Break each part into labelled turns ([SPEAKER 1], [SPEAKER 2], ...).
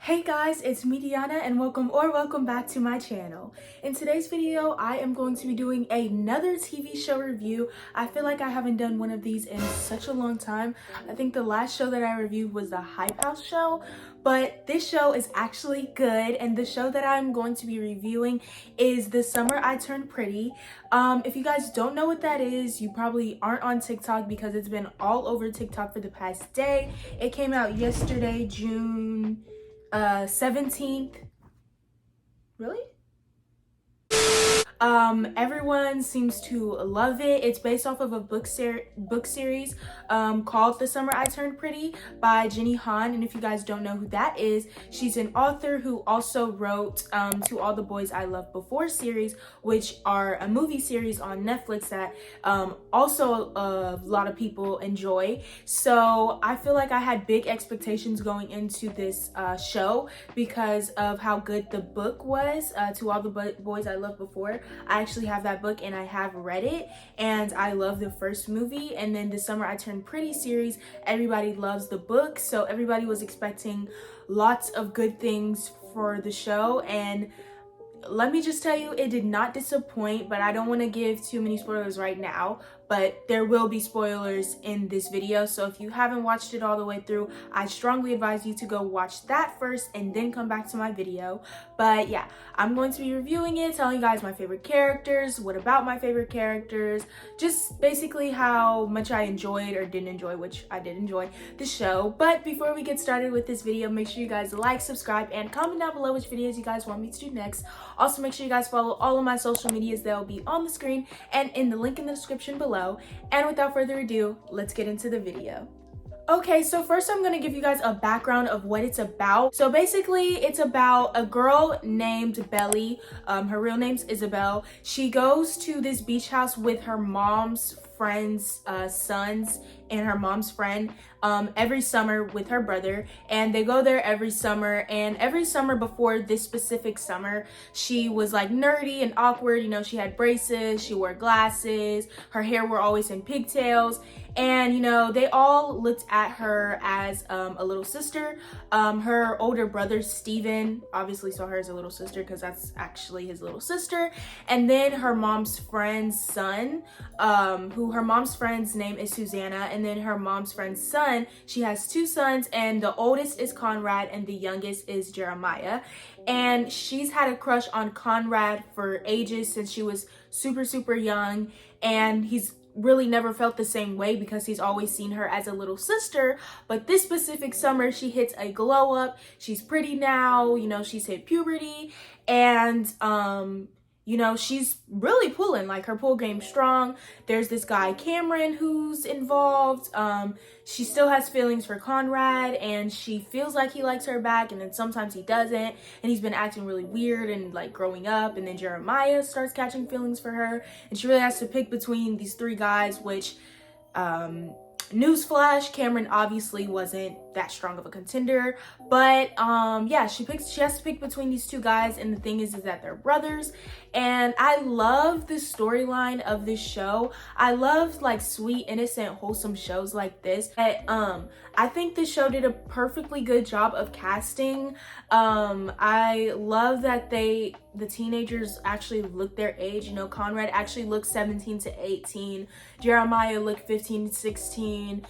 [SPEAKER 1] Hey guys, it's me Diana and welcome back to my channel. In today's video, I am going to be doing another TV show review. I feel like I haven't done one of these in such a long time. I think the last show that I reviewed was the Hype House show, but this show is actually good, and the show that I'm going to be reviewing is The Summer I Turned Pretty. If you guys don't know what that is, you probably aren't on TikTok because it's been all over TikTok for the past day. It came out yesterday, June 17th. Really? Everyone seems to love it. It's based off of a book series called The Summer I Turned Pretty by Jenny Han. And if you guys don't know who that is, she's an author who also wrote To All the Boys I Loved Before series, which are a movie series on Netflix that also a lot of people enjoy. So I feel like I had big expectations going into this show because of how good the book was, To All the Boys I Loved Before. I actually have that book and I have read it, and I love the first movie. And then The Summer I Turned Pretty series, everybody loves the book, so everybody was expecting lots of good things for the show, and let me just tell you, it did not disappoint. But I don't want to give too many spoilers right now, but there will be spoilers in this video. So if you haven't watched it all the way through, I strongly advise you to go watch that first and then come back to my video. But yeah, I'm going to be reviewing it, telling you guys my favorite characters, what about my favorite characters, just basically how much I enjoyed or didn't enjoy, which I did enjoy the show. But before we get started with this video, make sure you guys like, subscribe, and comment down below which videos you guys want me to do next. Also, make sure you guys follow all of my social medias that will be on the screen and in the link in the description below. And without further ado, let's get into the video. Okay, so first I'm gonna give you guys a background of what it's about. So basically, it's about a girl named Belly. Her real name's Isabel. She goes to this beach house with her mom's friends' sons and her mom's friend every summer with her brother, and they go there every summer. And every summer before this specific summer, she was like nerdy and awkward. You know, she had braces, she wore glasses, her hair were always in pigtails, and you know, they all looked at her as a little sister. Her older brother Steven obviously saw her as a little sister because that's actually his little sister. And then her mom's friend's son, who her mom's friend's name is Susanna, and then her mom's friend's son, she has two sons, and the oldest is Conrad and the youngest is Jeremiah. And she's had a crush on Conrad for ages, since she was super young, and he's really never felt the same way because he's always seen her as a little sister. But this specific summer, she hits a glow up. She's pretty now, you know, she's hit puberty, and you know, she's really pulling, like her pull game's strong. There's this guy Cameron who's involved. She still has feelings for Conrad, and she feels like he likes her back, and then sometimes he doesn't, and he's been acting really weird and like growing up. And then Jeremiah starts catching feelings for her, and she really has to pick between these three guys, which newsflash, Cameron obviously wasn't that strong of a contender. But yeah, she has to pick between these two guys, and the thing is that they're brothers. And I love the storyline of this show. I love like sweet, innocent, wholesome shows like this. But I think this show did a perfectly good job of casting. I love that the teenagers actually look their age. You know, Conrad actually looks 17 to 18. Jeremiah looked 15 to 16.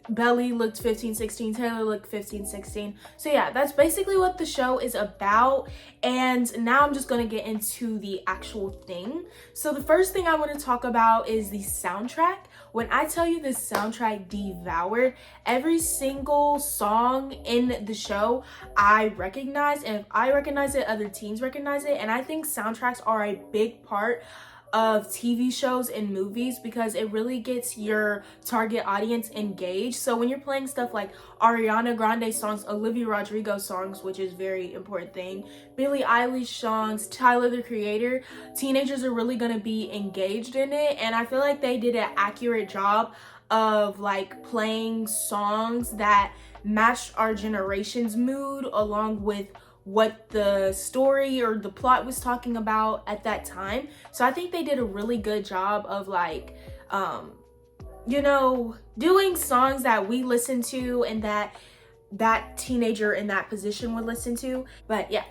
[SPEAKER 1] Belly looked 15, 16, Taylor looked 15, 16. So yeah, that's basically what the show is about. And now I'm just gonna get into the actual thing. So the first thing I want to talk about is the soundtrack. When I tell you this soundtrack devoured, every single song in the show I recognize, and if I recognize it, other teens recognize it. And I think soundtracks are a big part of TV shows and movies because it really gets your target audience engaged. So when you're playing stuff like Ariana Grande songs, Olivia Rodrigo songs, which is very important thing, Billie Eilish songs, Tyler the Creator, teenagers are really going to be engaged in it. And I feel like they did an accurate job of like playing songs that matched our generation's mood along with what the story or the plot was talking about at that time. So I think they did a really good job of like you know, doing songs that we listen to and that that teenager in that position would listen to. But yeah,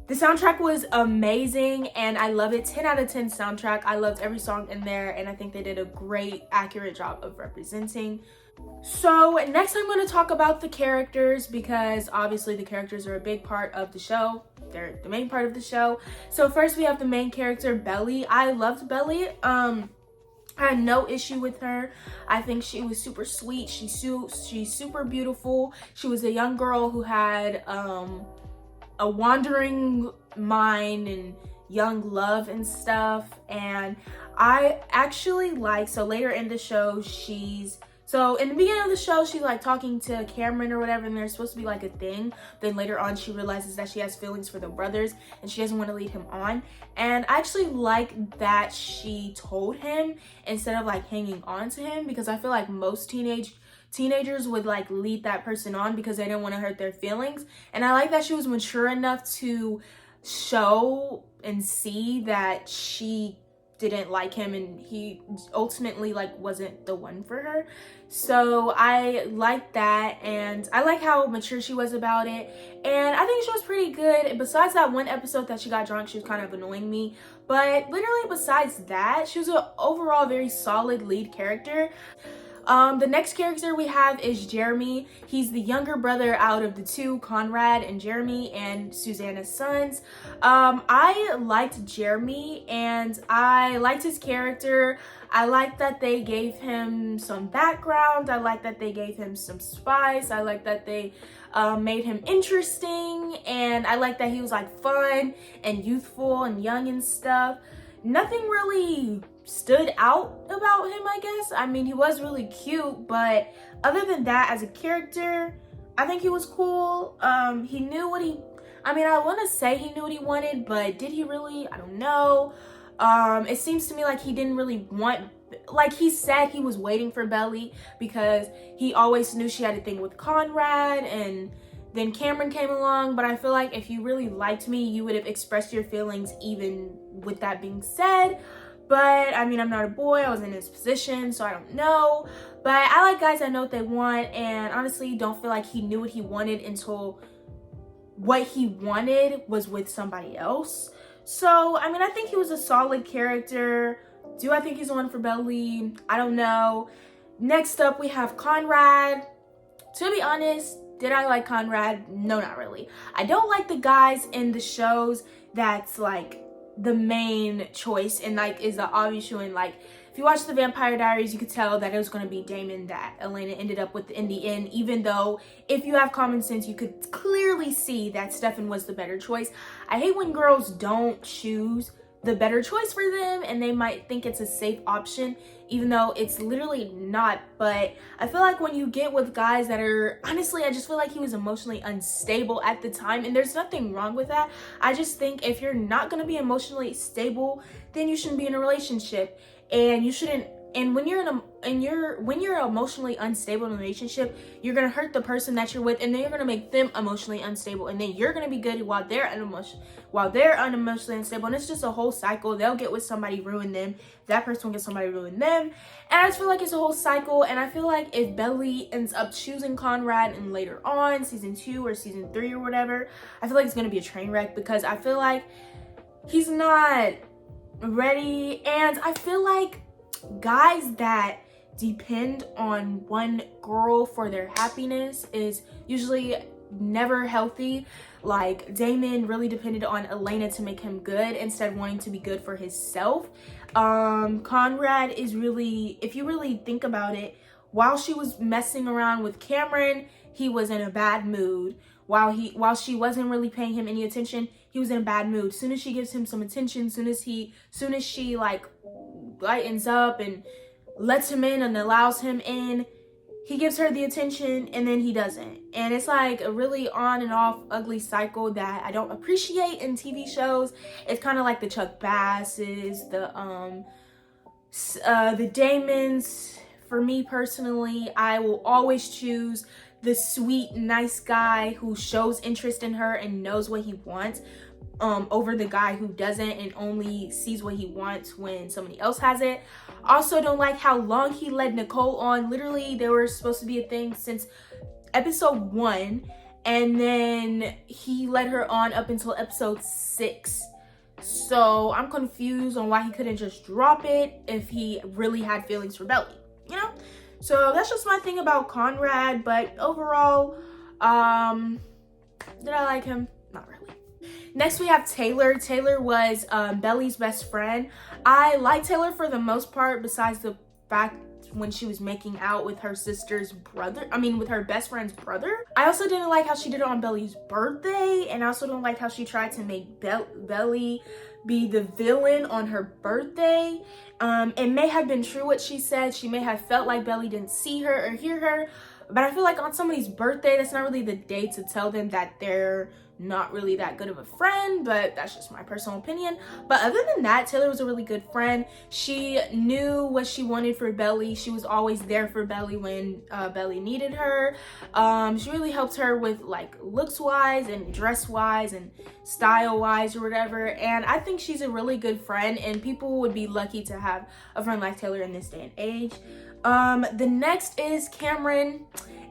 [SPEAKER 1] the soundtrack was amazing and I love it. 10 out of 10 soundtrack. I loved every song in there and I think they did a great, accurate job of representing. So next I'm going to talk about the characters, because obviously the characters are a big part of the show. They're the main part of the show. So first we have the main character, Belly. I loved Belly. I had no issue with her. I think she was super sweet. She's super beautiful. She was a young girl who had a wandering mind and young love and stuff. And I actually like, so later in the show, so in the beginning of the show, she's like talking to Cameron or whatever, and there's supposed to be like a thing. Then later on, she realizes that she has feelings for the brothers and she doesn't want to lead him on. And I actually like that she told him instead of like hanging on to him, because I feel like most teenagers would like lead that person on because they didn't want to hurt their feelings. And I like that she was mature enough to show and see that she didn't like him and he ultimately like wasn't the one for her. So I like that, and I like how mature she was about it, and I think she was pretty good. Besides that one episode that she got drunk, she was kind of annoying me, but literally besides that, she was an overall very solid lead character. The next character we have is Jeremy. He's the younger brother out of the two, Conrad and Jeremy, and Susanna's sons. I liked Jeremy and I liked his character. I like that they gave him some background. I like that they gave him some spice. I like that they made him interesting, and I like that he was like fun and youthful and young and stuff. Nothing really stood out about him, I guess. I mean, he was really cute, but other than that, as a character, I think he was cool. He knew what I want to say he knew what he wanted, but did he really? I don't know. It seems to me like he didn't really want, like he said he was waiting for Belly because he always knew she had a thing with Conrad, and then Cameron came along. But I feel like if you really liked me, you would have expressed your feelings even with that being said. But I mean, I'm not a boy, I was in his position, so I don't know. But I like guys that know what they want, and honestly don't feel like he knew what he wanted until what he wanted was with somebody else. So I mean, I think he was a solid character. Do I think he's the one for Belly? I don't know. Next up we have Conrad. To be honest, did I like Conrad? No, not really. I don't like the guys in the shows that's like the main choice and like is the obvious one. Like if you watch the Vampire Diaries, you could tell that it was going to be Damon that Elena ended up with in the end, even though if you have common sense, you could clearly see that Stefan was the better choice. I hate when girls don't choose the better choice for them and they might think it's a safe option, even though it's literally not. But I feel like when you get with guys that are, honestly, I just feel like he was emotionally unstable at the time, and there's nothing wrong with that. I just think if you're not going to be emotionally stable, then you shouldn't be in a relationship, and you shouldn't. And when you're emotionally unstable in a relationship, you're gonna hurt the person that you're with, and then you're gonna make them emotionally unstable, and then you're gonna be good while they're unemotionally unstable, and it's just a whole cycle. They'll get with somebody, ruin them. That person will get somebody, ruin them, and I just feel like it's a whole cycle. And I feel like if Belly ends up choosing Conrad and later on season 2 or season 3 or whatever, I feel like it's gonna be a train wreck, because I feel like he's not ready, and I feel like guys that depend on one girl for their happiness is usually never healthy. Like Damon really depended on Elena to make him good instead of wanting to be good for himself. Conrad is really, if you really think about it, while she was messing around with Cameron, he was in a bad mood. While she wasn't really paying him any attention, he was in a bad mood. Soon as she gives him some attention, soon as she like lightens up and lets him in and allows him in, he gives her the attention and then he doesn't. And it's like a really on and off ugly cycle that I don't appreciate in TV shows. It's kind of like the Chuck Basses, the Damons. For me personally, I will always choose the sweet, nice guy who shows interest in her and knows what he wants, over the guy who doesn't and only sees what he wants when somebody else has it. Also, don't like how long he led Nicole on. Literally, they were supposed to be a thing since episode 1, and then he led her on up until episode 6. So I'm confused on why he couldn't just drop it if he really had feelings for Belly, you know? So that's just my thing about Conrad, but overall, did I like him? Not really. Next we have Taylor. Taylor was Belly's best friend. I like Taylor for the most part, besides the fact when she was making out with her sister's brother, with her best friend's brother. I also didn't like how she did it on Belly's birthday, and I also don't like how she tried to make Belly be the villain on her birthday. It may have been true what she said. She may have felt like Belly didn't see her or hear her, but I feel like on somebody's birthday, that's not really the day to tell them that they're not really that good of a friend, but that's just my personal opinion. But other than that, Taylor was a really good friend. She knew what she wanted for Belly. She was always there for Belly when Belly needed her. She really helped her with like looks wise and dress wise and style wise or whatever, and I think she's a really good friend, and people would be lucky to have a friend like Taylor in this day and age. The next is Cameron.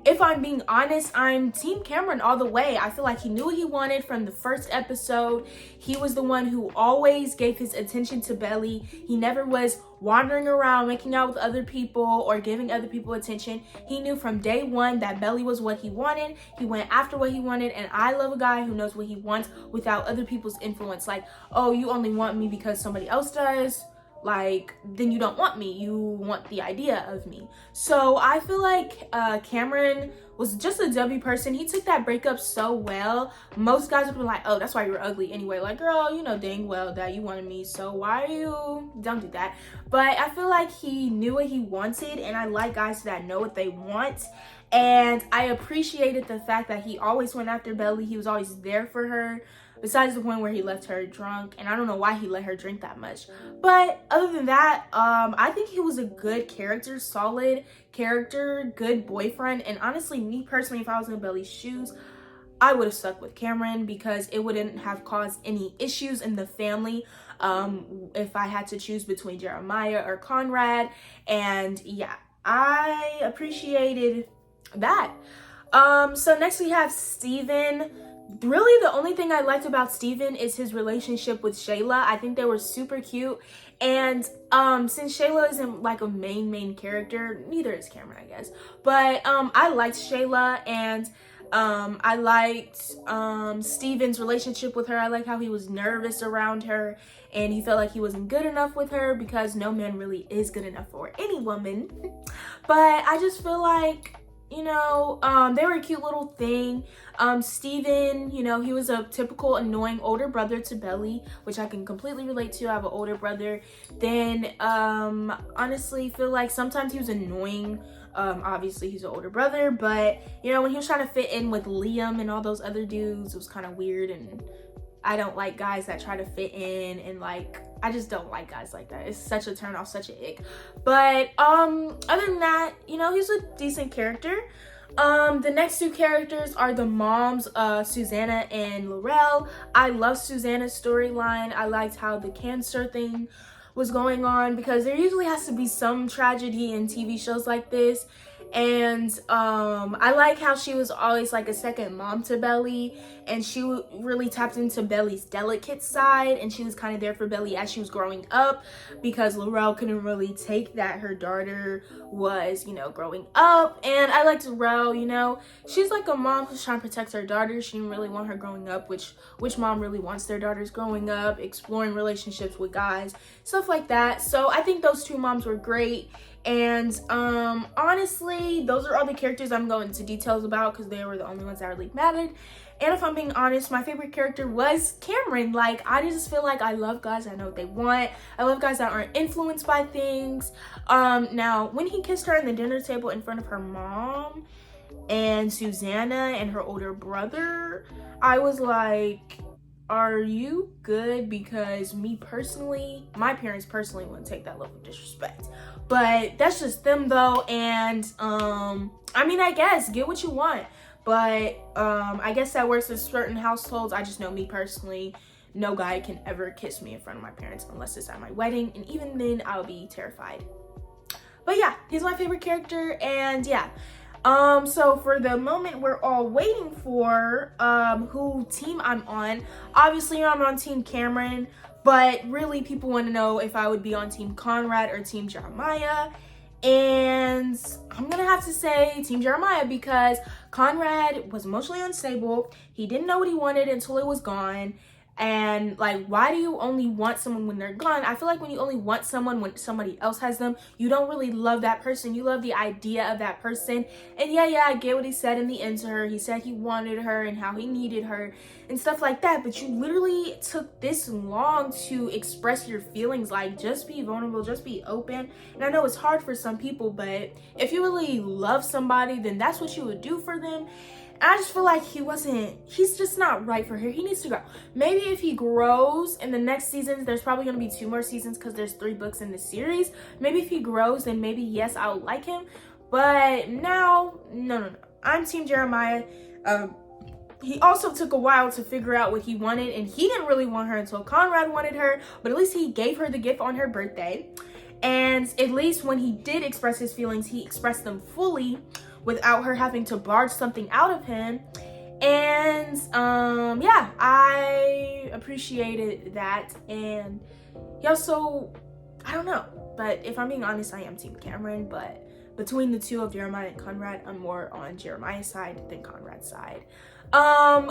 [SPEAKER 1] If I'm being honest, I'm Team Cameron all the way. I feel like he knew what he wanted from the first episode. He was the one who always gave his attention to Belly. He never was wandering around, making out with other people or giving other people attention. He knew from day one that Belly was what he wanted. He went after what he wanted, and I love a guy who knows what he wants without other people's influence. Like, oh, you only want me because somebody else does? Like, then you don't want me, you want the idea of me. So I feel like Cameron was just a W person. He took that breakup so well. Most guys would be like, oh, that's why you were ugly anyway. Like, girl, you know dang well that you wanted me, so why are you, don't do that. But I feel like he knew what he wanted, and I like guys that know what they want. And I appreciated the fact that he always went after Belly. He was always there for her. Besides the point where he left her drunk, and I don't know why he let her drink that much. But other than that, I think he was a good character, solid character, good boyfriend. And honestly, me personally, if I was in Belly's shoes, I would have stuck with Cameron because it wouldn't have caused any issues in the family if I had to choose between Jeremiah or Conrad. And yeah, I appreciated that. So next we have Steven. Really, the only thing I liked about Steven is his relationship with Shayla. I think they were super cute. And since Shayla isn't like a main character, neither is Cameron, I guess. But I liked Shayla, and I liked Steven's relationship with her. I like how he was nervous around her, and he felt like he wasn't good enough with her because no man really is good enough for any woman. But I just feel like, you know, they were a cute little thing. Steven, you know, he was a typical annoying older brother to Belly, which I can completely relate to. I have an older brother. Then, honestly, feel like sometimes he was annoying. Obviously, he's an older brother, but, you know, when he was trying to fit in with Liam and all those other dudes, it was kind of weird, and I don't like guys that try to fit in, and like, I just don't like guys like that. It's such a turn off, such an ick. But other than that, you know, he's a decent character. The next two characters are the moms, Susanna and Laurel. I love Susanna's storyline. I liked how the cancer thing was going on, because there usually has to be some tragedy in TV shows like this. And I like how she was always like a second mom to Belly, and she really tapped into Belly's delicate side, and she was kind of there for Belly as she was growing up, because Laurel couldn't really take that her daughter was, you know, growing up. And I liked Laurel, you know, she's like a mom who's trying to protect her daughter. She didn't really want her growing up, which mom really wants their daughters growing up, exploring relationships with guys, stuff like that. So I think those two moms were great. And honestly, those are all the characters I'm going into details about because they were the only ones that really mattered. And if I'm being honest, my favorite character was Cameron. Like, I just feel like I love guys that know what they want. I love guys that aren't influenced by things. Now, when he kissed her on the dinner table in front of her mom and Susanna and her older brother, I was like, are you good? Because me personally, my parents personally wouldn't take that level of disrespect. But that's just them though. And I mean, I guess get what you want. But I guess that works in certain households. I just know me personally, no guy can ever kiss me in front of my parents unless it's at my wedding. And even then, I'll be terrified. But yeah, he's my favorite character. And yeah, So for the moment we're all waiting for who team I'm on, obviously I'm on Team Cameron, but really people want to know if I would be on Team Conrad or Team Jeremiah. And I'm gonna have to say Team Jeremiah, because Conrad was emotionally unstable. He didn't know what he wanted until it was gone. And like, why do you only want someone when they're gone? I feel like when you only want someone when somebody else has them, you don't really love that person. You love the idea of that person. And yeah, I get what he said in the end to her. He said he wanted her and how he needed her and stuff like that. But you literally took this long to express your feelings. Like, just be vulnerable, just be open. And I know it's hard for some people, but if you really love somebody, then that's what you would do for them. I just feel like he's just not right for her. He needs to grow. Maybe if he grows in the next seasons, there's probably going to be 2 more seasons because there's 3 books in the series. Maybe if he grows, then maybe, yes, I'll like him. But now, no. I'm Team Jeremiah. He also took a while to figure out what he wanted, and he didn't really want her until Conrad wanted her, but at least he gave her the gift on her birthday. And at least when he did express his feelings, he expressed them fully, without her having to barge something out of him. And yeah, I appreciated that. And he also, I don't know, but if I'm being honest, I am Team Cameron. But between the two of Jeremiah and Conrad, I'm more on Jeremiah's side than Conrad's side.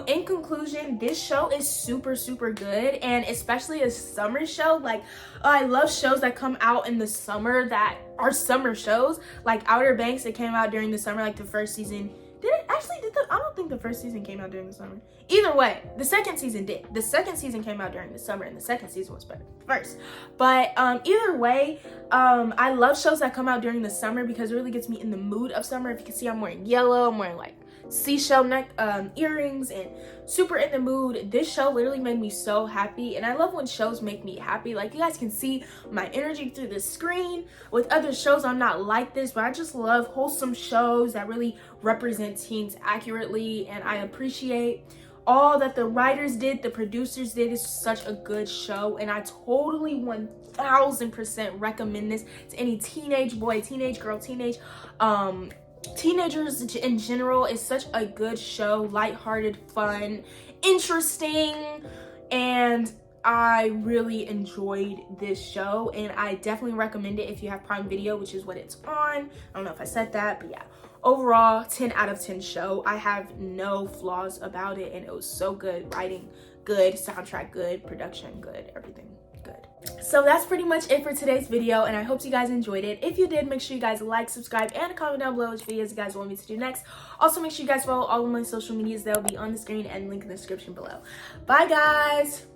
[SPEAKER 1] In conclusion, this show is super good, and especially a summer show. Like, I love shows that come out in the summer that are summer shows, like Outer Banks. It came out during the summer, like the first season. I don't think the first season came out during the summer. Either way, the second season did. The second season came out during the summer, and the second season was better than the first. But either way, I love shows that come out during the summer because it really gets me in the mood of summer. If you can see, I'm wearing yellow. I'm wearing like seashell neck earrings and super in the mood. This show literally made me so happy, and I love when shows make me happy. Like, you guys can see my energy through the screen. With other shows, I'm not like this, but I just love wholesome shows that really represent teens accurately, and I appreciate all that the writers did, the producers did. It's such a good show, and I totally 1000% recommend this to any teenage boy, teenage girl, teenagers in general. Is such a good show, lighthearted, fun, interesting, and I really enjoyed this show, and I definitely recommend it if you have Prime Video, which is what it's on. I don't know if I said that, but yeah. Overall, 10 out of 10 show. I have no flaws about it, and it was so good. Writing good, soundtrack good, production good, everything good. So that's pretty much it for today's video, and I hope you guys enjoyed it. If you did, make sure you guys like, subscribe, and comment down below which videos you guys want me to do next. Also, make sure you guys follow all of my social medias. They'll be on the screen and link in the description below. Bye, guys!